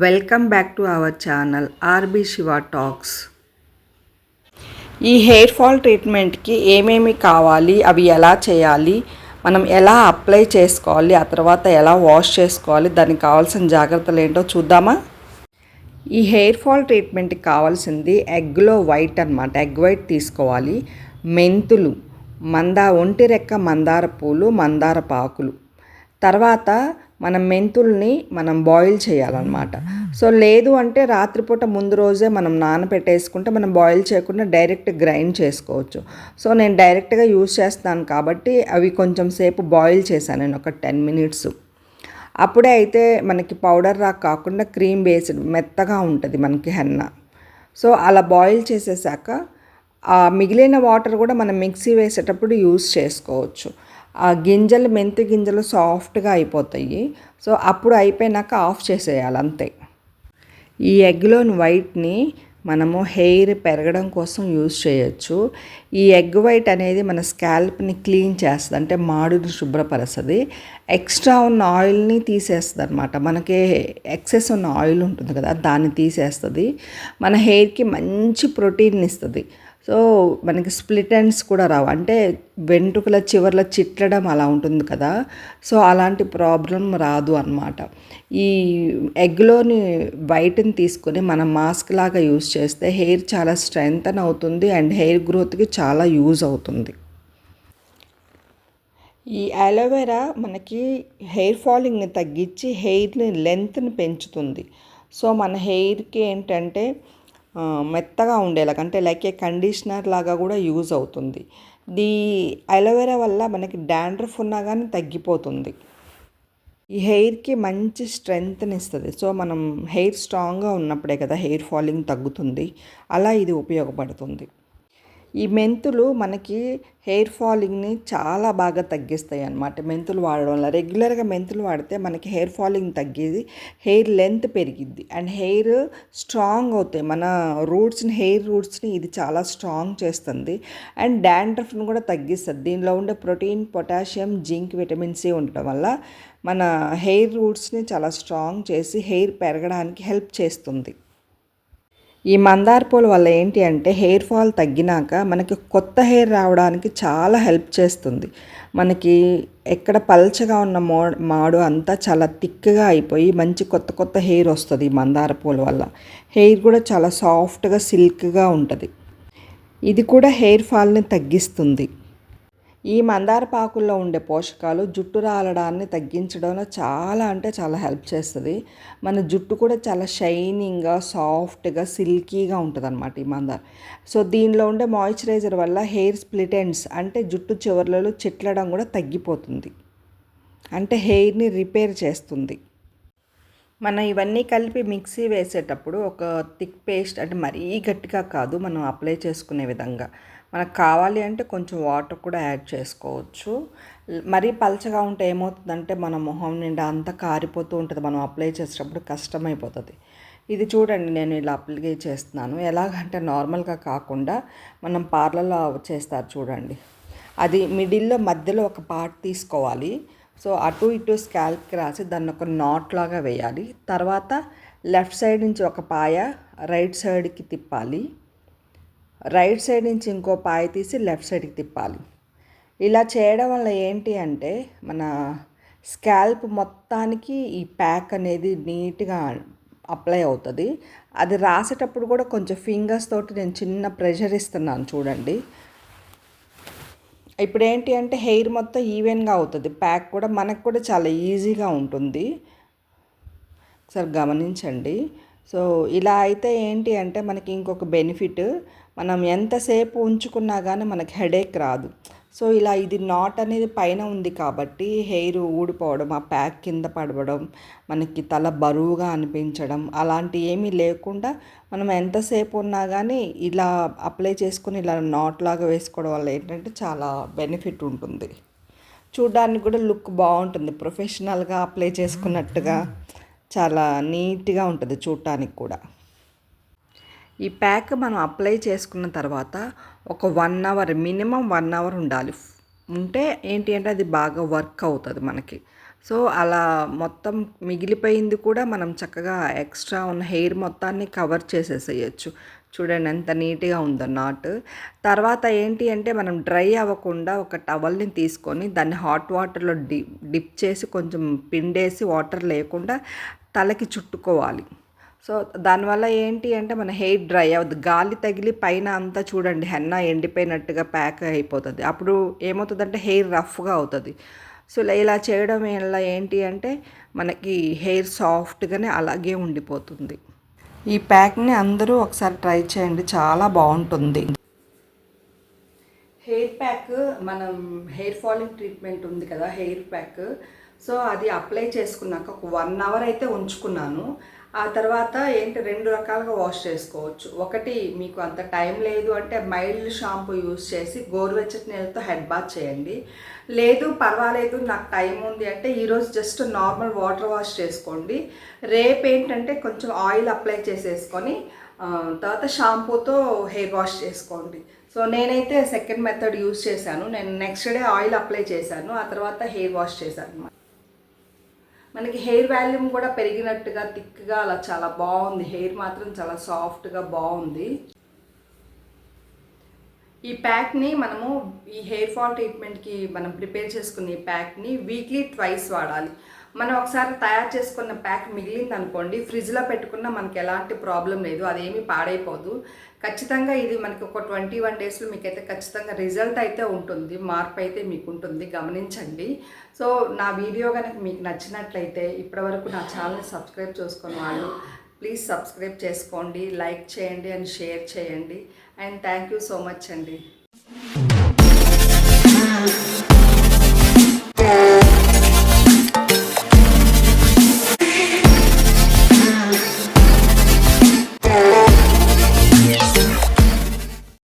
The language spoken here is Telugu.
Welcome back to our channel RB Shiva talks. ఈ హెయిర్ ఫాల్ ట్రీట్మెంట్కి ఏమేమి కావాలి, అవి ఎలా చేయాలి, మనం ఎలా అప్లై చేసుకోవాలి, ఆ తర్వాత ఎలా వాష్ చేసుకోవాలి, దానికి కావాల్సిన జాగ్రత్తలు ఏంటో చూద్దామా. ఈ హెయిర్ ఫాల్ ట్రీట్మెంట్కి కావాల్సింది ఎగ్లో వైట్ అన్నమాట. ఎగ్ వైట్ తీసుకోవాలి, మెంతులు, ఒంటి రెక్క మందార పూలు, మందార పాకులు. తర్వాత మనం మెంతుల్ని బాయిల్ చేయాలన్నమాట. సో లేదు అంటే రాత్రిపూట ముందు రోజే మనం నానబెట్టేసుకుంటే మనం బాయిల్ చేయకుండా డైరెక్ట్ గ్రైండ్ చేసుకోవచ్చు. సో నేను డైరెక్ట్గా యూజ్ చేస్తాను కాబట్టి అవి కొంచెం సేపు బాయిల్ చేశాను నేను, ఒక 10 మినిట్స్. అప్పుడే అయితే మనకి పౌడర్ రా కాకుండా క్రీమ్ బేస్డ్ మెత్తగా ఉంటుంది మనకి హెన్న. సో అలా బాయిల్ చేసేసాక ఆ మిగిలిన వాటర్ కూడా మనం మిక్సీ వేసేటప్పుడు యూజ్ చేసుకోవచ్చు. ఆ గింజలు, మెంతి గింజలు సాఫ్ట్గా అయిపోతాయి. సో అప్పుడు అయిపోయినాక ఆఫ్ చేసేయాలి అంతే. ఈ ఎగ్లోని వైట్ని మనము హెయిర్ పెరగడం కోసం యూజ్ చేయొచ్చు. ఈ ఎగ్ వైట్ అనేది మన స్కాల్ప్ని క్లీన్ చేస్తుంది, అంటే మాడుని శుభ్రపరుస్తుంది. ఎక్స్ట్రా ఉన్న ఆయిల్ని తీసేస్తుంది అనమాట. మనకి ఎక్సెస్ ఉన్న ఆయిల్ ఉంటుంది కదా, దాన్ని తీసేస్తుంది. మన హెయిర్కి మంచి ప్రోటీన్ ఇస్తుంది. సో మనకి స్ప్లిట్ ఎండ్స్ కూడా రావు, అంటే వెంట్రుకల చివర్లో చిట్లడం అలా ఉంటుంది కదా, సో అలాంటి ప్రాబ్లం రాదు అన్నమాట. ఈ ఎగ్లోని వైట్ని తీసుకొని మనం మాస్క్ లాగా యూజ్ చేస్తే హెయిర్ చాలా స్ట్రెంగ్తన్ అవుతుంది అండ్ హెయిర్ గ్రోత్కి చాలా యూజ్ అవుతుంది. ఈ అలోవెరా మనకి హెయిర్ ఫాలింగ్ని తగ్గించి హెయిర్ని లెంత్ని పెంచుతుంది. సో మన హెయిర్కి ఏంటంటే మెత్తగా ఉండేలాగా, అంటే లైక్ ఏ కండిషనర్ లాగా కూడా యూజ్ అవుతుంది. ఈ అలోవెరా వల్ల మనకి డాండ్రఫ్ ఉన్నా కానీ తగ్గిపోతుంది. ఈ హెయిర్కి మంచి స్ట్రెంగ్త్ని ఇస్తుంది. సో మనం హెయిర్ స్ట్రాంగ్గా ఉన్నప్పుడే కదా హెయిర్ ఫాలింగ్ తగ్గుతుంది. అలా ఇది ఉపయోగపడుతుంది. ఈ మెంతులు మనకి హెయిర్ ఫాలింగ్ని చాలా బాగా తగ్గిస్తాయి అన్నమాట. మెంతులు వాడడం వల్ల, రెగ్యులర్గా మెంతులు వాడితే మనకి హెయిర్ ఫాలింగ్ తగ్గేది, హెయిర్ లెంత్ పెరిగిద్ది అండ్ హెయిర్ స్ట్రాంగ్ అవుతాయి. మన హెయిర్ రూట్స్ని ఇది చాలా స్ట్రాంగ్ చేస్తుంది అండ్ డాండ్రఫ్ని కూడా తగ్గిస్తుంది. దీనిలో ఉండే protein, potassium, zinc, vitamin C ఉండటం వల్ల మన హెయిర్ రూట్స్ని చాలా స్ట్రాంగ్ చేసి హెయిర్ పెరగడానికి హెల్ప్ చేస్తుంది. ఈ మందార పూల వల్ల ఏంటి అంటే హెయిర్ ఫాల్ తగ్గినాక మనకి కొత్త హెయిర్ రావడానికి చాలా హెల్ప్ చేస్తుంది. మనకి ఎక్కడ పల్చగా ఉన్న మాడు అంతా చాలా థిక్గా అయిపోయి మంచి కొత్త కొత్త హెయిర్ వస్తుంది ఈ మందార పూల వల్ల. హెయిర్ కూడా చాలా సాఫ్ట్గా, సిల్క్గా ఉంటుంది. ఇది కూడా హెయిర్ ఫాల్ని తగ్గిస్తుంది. ఈ మందార పాకుల్లో ఉండే పోషకాలు జుట్టు రాలడాన్ని తగ్గించడంలో చాలా అంటే చాలా హెల్ప్ చేస్తుంది. మన జుట్టు కూడా చాలా షైనింగ్గా, సాఫ్ట్గా, సిల్కీగా ఉంటుంది అన్నమాట ఈ మందార. సో దీనిలో ఉండే మాయిశ్చరైజర్ వల్ల హెయిర్ స్ప్లిట్ ఎండ్స్, అంటే జుట్టు చివర్లలో చిట్లడం కూడా తగ్గిపోతుంది, అంటే హెయిర్ని రిపేర్ చేస్తుంది. మనం ఇవన్నీ కలిపి మిక్సీ వేసేటప్పుడు ఒక థిక్ పేస్ట్, అంటే మరీ గట్టిగా కాదు, మనం అప్లై చేసుకునే విధంగా. మనకు కావాలి అంటే కొంచెం వాటర్ కూడా యాడ్ చేసుకోవచ్చు. మరీ పలచగా ఉంటే ఏమవుతుందంటే మన మొహం నిండా అంతా కారిపోతూ ఉంటుంది, మనం అప్లై చేసేటప్పుడు కష్టమైపోతుంది. ఇది చూడండి, నేను ఇలా అప్లై చేస్తున్నాను. ఎలాగంటే నార్మల్గా కాకుండా మనం పార్లర్లో చేస్తారు చూడండి, అది మిడిల్లో మధ్యలో ఒక పార్ట్ తీసుకోవాలి. సో అటు ఇటు స్కాల్ప్కి రాసి దాన్ని ఒక నాట్ లాగా వేయాలి. తర్వాత లెఫ్ట్ సైడ్ నుంచి ఒక పాయ రైట్ సైడ్కి తిప్పాలి, రైట్ సైడ్ నుంచి ఇంకో పాయ తీసి లెఫ్ట్ సైడ్కి తిప్పాలి. ఇలా చేయడం వల్ల ఏంటి అంటే మన స్కాల్ప్ మొత్తానికి ఈ ప్యాక్ అనేది నీట్గా అప్లై అవుతుంది. అది రాసేటప్పుడు కూడా కొంచెం ఫింగర్స్ తోటి నేను చిన్న ప్రెషర్ ఇస్తున్నాను చూడండి. ఇప్పుడు ఏంటి అంటే హెయిర్ మొత్తం ఈవెన్గా అవుతుంది, ప్యాక్ కూడా మనకు కూడా చాలా ఈజీగా ఉంటుంది. ఒకసారి గమనించండి. సో ఇలా అయితే ఏంటి అంటే మనకి ఇంకొక బెనిఫిట్, మనం ఎంతసేపు ఉంచుకున్నా కానీ మనకి హెడేక్ రాదు. సో ఇలా ఇది నాట్ అనేది పైన ఉంది కాబట్టి హెయిర్ ఊడిపోవడం, ఆ ప్యాక్ కింద పడవడం, మనకి తల బరువుగా అనిపించడం అలాంటి ఏమీ లేకుండా మనం ఎంతసేపు ఉన్నా కానీ ఇలా అప్లై చేసుకుని ఇలా నాట్ లాగా వేసుకోవడం వల్ల ఏంటంటే చాలా బెనిఫిట్ ఉంటుంది. చూడ్డానికి కూడా లుక్ బాగుంటుంది, ప్రొఫెషనల్గా అప్లై చేసుకున్నట్టుగా చాలా నీట్గా ఉంటుంది చూడటానికి కూడా. ఈ ప్యాక్ మనం అప్లై చేసుకున్న తర్వాత ఒక 1 అవర్, మినిమం 1 అవర్ ఉండాలి. ఉంటే ఏంటి అంటే అది బాగా వర్క్ అవుతుంది మనకి. సో అలా మొత్తం మిగిలిపోయింది కూడా మనం చక్కగా ఎక్స్ట్రా ఉన్న హెయిర్ మొత్తాన్ని కవర్ చేసేసేయచ్చు. చూడండి ఎంత నీట్‌గా ఉందో నాట్. తర్వాత ఏంటి అంటే మనం డ్రై అవ్వకుండా ఒక టవల్‌ని తీసుకొని దాన్ని హాట్ వాటర్‌లో డిప్ చేసి కొంచెం పిండేసి వాటర్ లేకుండా తలకి చుట్టుకోవాలి. సో దానివల్ల ఏంటి అంటే మన హెయిర్ డ్రై అవ్వదు. గాలి తగిలి పైన అంతా చూడండి హెన్నా ఎండిపోయినట్టుగా ప్యాక్ అయిపోతుంది. అప్పుడు ఏమవుతుందంటే హెయిర్ రఫ్‌గా అవుతుంది. సో ఇలా చేయడం వల్ల ఏంటి అంటే మనకి హెయిర్ సాఫ్ట్‌గానే అలాగే ఉండిపోతుంది. ఈ ప్యాక్ని అందరూ ఒకసారి ట్రై చేయండి, చాలా బాగుంటుంది. హెయిర్ ప్యాక్ మనం హెయిర్ ఫాలింగ్ ట్రీట్మెంట్ ఉంది కదా హెయిర్ ప్యాక్, సో అది అప్లై చేసుకున్నాక ఒక 1 అవర్ అయితే ఉంచుకున్నాను. ఆ తర్వాత ఏంటి 2 రకాలుగా వాష్ చేసుకోవచ్చు. ఒకటి మీకు అంత టైం లేదు అంటే మైల్డ్ షాంపూ యూస్ చేసి గోరువెచ్చటి నీళ్ళతో హెడ్ బాత్ చేయండి. లేదు పర్వాలేదు నాకు టైం ఉంది అంటే ఈరోజు జస్ట్ నార్మల్ వాటర్ వాష్ చేసుకోండి. రేపు ఏంటంటే కొంచెం ఆయిల్ అప్లై చేసేసుకొని తర్వాత షాంపూతో హెయిర్ వాష్ చేసుకోండి. సో నేనైతే సెకండ్ మెథడ్ యూస్ చేశాను. నేను నెక్స్ట్ డే ఆయిల్ అప్లై చేశాను, ఆ తర్వాత హెయిర్ వాష్ చేశాను. మనకి హెయిర్ వాల్యూమ్ కూడా పెరిగినట్టుగా థిక్గా అలా చాలా బాగుంది. హెయిర్ మాత్రం చాలా సాఫ్ట్గా బాగుంది. ఈ ప్యాక్ని మనము ఈ హెయిర్ ఫాల్ ట్రీట్మెంట్కి మనం ప్రిపేర్ చేసుకున్న ఈ ప్యాక్ని వీక్లీ ట్వైస్ వాడాలి. మనం ఒకసారి తయారు చేసుకున్న ప్యాక్ మిగిలింది అనుకోండి, ఫ్రిడ్జ్లో పెట్టుకున్నా మనకి ఎలాంటి ప్రాబ్లం లేదు, అదేమీ పాడైపోదు. ఖచ్చితంగా ఇది మనకి ఒక 21 డేస్లో మీకైతే ఖచ్చితంగా రిజల్ట్ అయితే ఉంటుంది, మార్పు అయితే మీకు ఉంటుంది, గమనించండి. సో నా వీడియో కనుక మీకు నచ్చినట్లయితే ఇప్పటివరకు నా ఛానల్ని సబ్స్క్రైబ్ చేసుకున్న వాళ్ళు ప్లీజ్ సబ్స్క్రైబ్ చేసుకోండి, లైక్ చేయండి అండ్ షేర్ చేయండి. And thank you so much అండి.